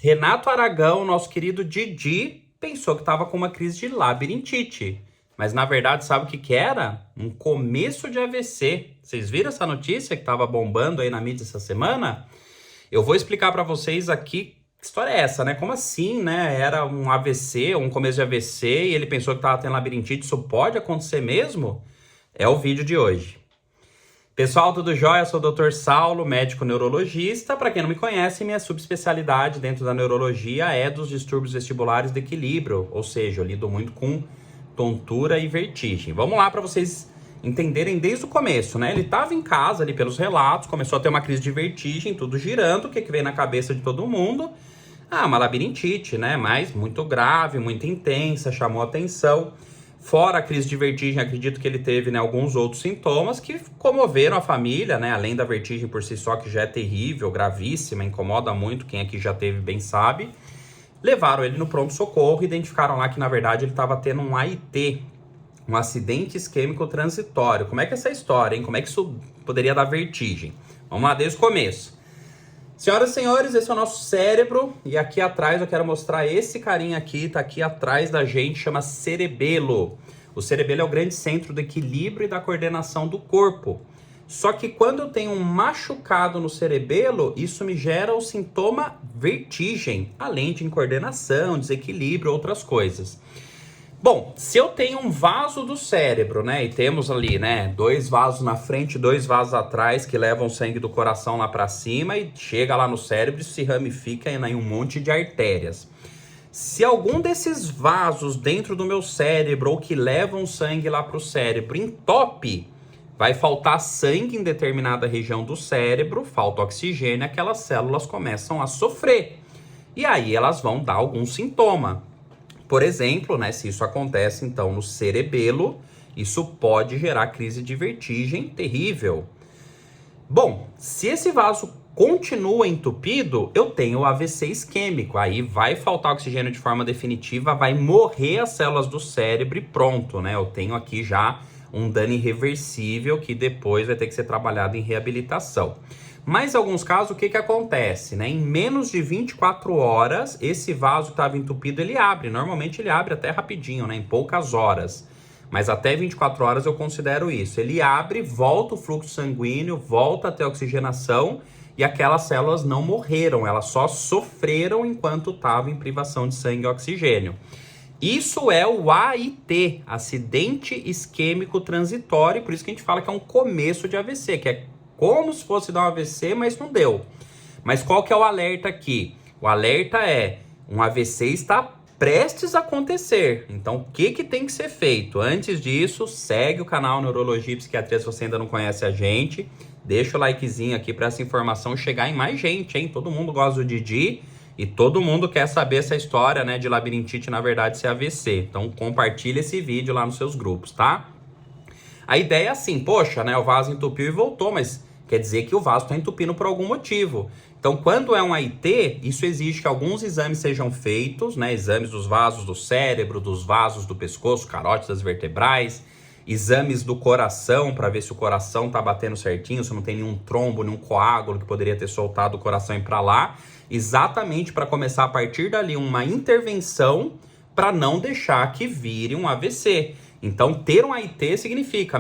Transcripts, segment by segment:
Renato Aragão, nosso querido Didi, pensou que estava com uma crise de labirintite. Mas na verdade, sabe o que era? Um começo de AVC. Vocês viram essa notícia que estava bombando aí na mídia essa semana? Eu vou explicar para vocês aqui que história é essa, né? Como assim, né? Era um AVC, um começo de AVC, e ele pensou que estava tendo labirintite. Isso pode acontecer mesmo? É o vídeo de hoje. Pessoal, tudo jóia? Eu sou o Dr. Saulo, médico neurologista. Para quem não me conhece, minha subespecialidade dentro da neurologia é dos distúrbios vestibulares do equilíbrio, ou seja, eu lido muito com tontura e vertigem. Vamos lá para vocês entenderem desde o começo, né? Ele estava em casa ali pelos relatos, começou a ter uma crise de vertigem, tudo girando. O que veio na cabeça de todo mundo? Uma labirintite, né? Mas muito grave, muito intensa, chamou atenção. Fora a crise de vertigem, acredito que ele teve, né, alguns outros sintomas que comoveram a família, né? Além da vertigem por si só, que já é terrível, gravíssima, incomoda muito, quem aqui já teve bem sabe. Levaram ele no pronto-socorro e identificaram lá que, na verdade, ele estava tendo um AIT, um acidente isquêmico transitório. Como é que é essa história, hein? Como é que isso poderia dar vertigem? Vamos lá desde o começo. Senhoras e senhores, esse é o nosso cérebro, e aqui atrás eu quero mostrar esse carinha aqui, tá aqui atrás da gente, chama cerebelo. O cerebelo é o grande centro do equilíbrio e da coordenação do corpo. Só que quando eu tenho um machucado no cerebelo, isso me gera o sintoma vertigem, além de incoordenação, desequilíbrio, outras coisas. Bom, se eu tenho um vaso do cérebro, né, e temos ali, né, 2 vasos na frente, 2 vasos atrás que levam o sangue do coração lá para cima e chega lá no cérebro e se ramifica em um monte de artérias. Se algum desses vasos dentro do meu cérebro ou que levam sangue lá para o cérebro entope, vai faltar sangue em determinada região do cérebro, falta oxigênio, aquelas células começam a sofrer. E aí elas vão dar algum sintoma. Por exemplo, né, se isso acontece então no cerebelo, isso pode gerar crise de vertigem terrível. Bom, se esse vaso continua entupido, eu tenho AVC isquêmico. Aí vai faltar oxigênio de forma definitiva, vai morrer as células do cérebro e pronto, né? Eu tenho aqui já um dano irreversível que depois vai ter que ser trabalhado em reabilitação. Mas em alguns casos, o que acontece, né? Em menos de 24 horas, esse vaso que estava entupido, ele abre. Normalmente ele abre até rapidinho, né? Em poucas horas. Mas até 24 horas eu considero isso. Ele abre, volta o fluxo sanguíneo, volta a ter oxigenação e aquelas células não morreram. Elas só sofreram enquanto estavam em privação de sangue e oxigênio. Isso é o AIT, acidente isquêmico transitório. Por isso que a gente fala que é um começo de AVC, que é como se fosse dar um AVC, mas não deu. Mas qual que é o alerta aqui? O alerta é, um AVC está prestes a acontecer. Então, o que tem que ser feito? Antes disso, segue o canal Neurologia e Psiquiatria se você ainda não conhece a gente. Deixa o likezinho aqui para essa informação chegar em mais gente, hein? Todo mundo gosta do Didi e todo mundo quer saber essa história, né, de labirintite, na verdade, ser AVC. Então, compartilha esse vídeo lá nos seus grupos, tá? A ideia é assim, poxa, né, o vaso entupiu e voltou, mas quer dizer que o vaso está entupindo por algum motivo. Então, quando é um AIT, isso exige que alguns exames sejam feitos, né, exames dos vasos do cérebro, dos vasos do pescoço, carótidas vertebrais, exames do coração, para ver se o coração está batendo certinho, se não tem nenhum trombo, nenhum coágulo que poderia ter soltado o coração e para lá, exatamente para começar a partir dali uma intervenção para não deixar que vire um AVC. Então, ter um AIT significa,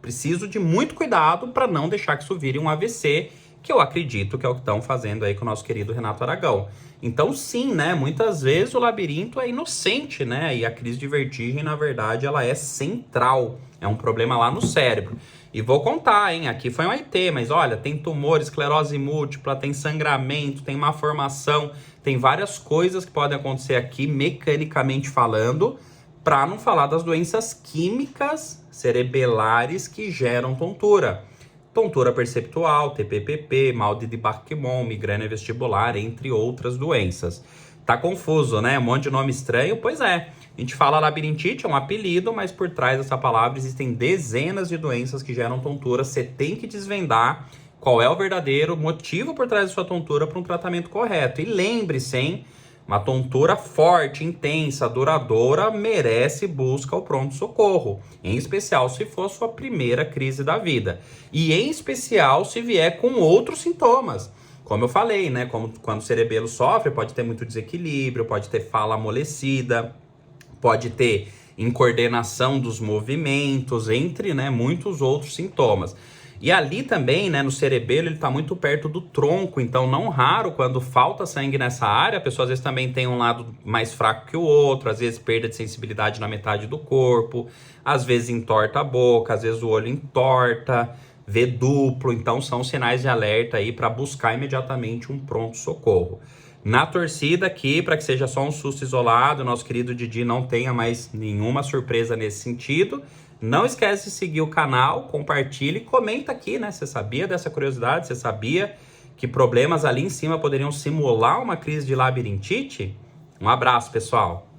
preciso de muito cuidado para não deixar que isso vire um AVC, que eu acredito que é o que estão fazendo aí com o nosso querido Renato Aragão. Então, sim, né, muitas vezes o labirinto é inocente, né, e a crise de vertigem, na verdade, ela é central, é um problema lá no cérebro. E vou contar, hein, aqui foi um AIT, mas olha, tem tumor, esclerose múltipla, tem sangramento, tem má formação, tem várias coisas que podem acontecer aqui, mecanicamente falando, para não falar das doenças químicas cerebelares que geram tontura. Tontura perceptual, TPPP, mal de Barquimon, migrânia vestibular, entre outras doenças. Tá confuso, né? Um monte de nome estranho? Pois é. A gente fala labirintite, é um apelido, mas por trás dessa palavra existem dezenas de doenças que geram tontura. Você tem que desvendar qual é o verdadeiro motivo por trás da sua tontura para um tratamento correto. E lembre-se, hein? Uma tontura forte, intensa, duradoura, merece busca ao pronto-socorro. Em especial se for sua primeira crise da vida. E em especial se vier com outros sintomas, como eu falei, né? Como quando o cerebelo sofre, pode ter muito desequilíbrio, pode ter fala amolecida, pode ter incoordenação dos movimentos, entre, né, muitos outros sintomas. E ali também, né, no cerebelo, ele está muito perto do tronco, então não raro, quando falta sangue nessa área, a pessoa às vezes também tem um lado mais fraco que o outro, às vezes perda de sensibilidade na metade do corpo, às vezes entorta a boca, às vezes o olho entorta, vê duplo, então são sinais de alerta aí para buscar imediatamente um pronto-socorro. Na torcida aqui, para que seja só um susto isolado, nosso querido Didi não tenha mais nenhuma surpresa nesse sentido. Não esquece de seguir o canal, compartilhe e comenta aqui, né? Você sabia dessa curiosidade? Você sabia que problemas ali em cima poderiam simular uma crise de labirintite? Um abraço, pessoal!